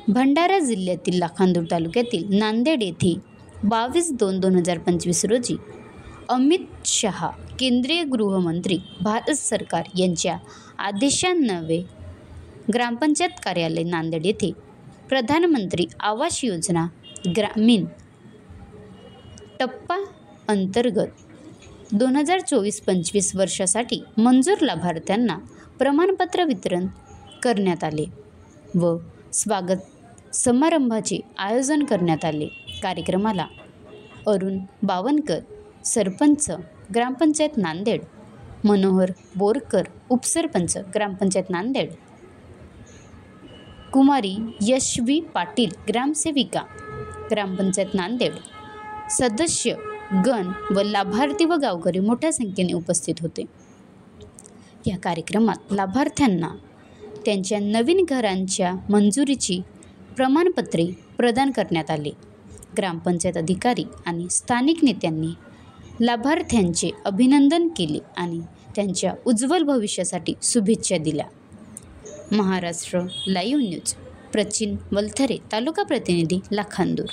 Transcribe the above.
भंडारा जिल्ह्यातील लाखांदूर तालुक्यातील नांदेड येथे 22/2/2025 रोजी अमित शहा केंद्रीय गृहमंत्री भारत सरकार यांच्या आदेशान्वये ग्रामपंचायत कार्यालय नांदेड येथे प्रधानमंत्री आवास योजना ग्रामीण टप्पा अंतर्गत 2024-25 वर्षासाठी मंजूर लाभार्थ्यांना प्रमाणपत्र वितरण करण्यात आले व स्वागत समारंभाचे आयोजन करण्यात आले। कार्यक्रमाला अरुण बावनकर सरपंच ग्रामपंचायत नांदेड, मनोहर बोरकर उपसरपंच ग्रामपंचायत नांदेड, कुमारी यशवी पाटील ग्रामसेविका ग्रामपंचायत नांदेड, सदस्य गण व लाभार्थी व गावकरी मोठ्या संख्येने उपस्थित होते। या कार्यक्रमात लाभार्थ्यांना त्यांच्या नवीन घरांच्या मंजुरीची प्रमाणपत्रे प्रदान करण्यात आले। ग्रामपंचायत अधिकारी आणि स्थानिक नेत्यांनी लाभार्थ्यांचे अभिनंदन केले आणि त्यांच्या उज्ज्वल भविष्यासाठी शुभेच्छा दिल्या। महाराष्ट्र लाईव्ह न्यूज प्रचिन वलथरे, तालुका प्रतिनिधी लाखांदूर।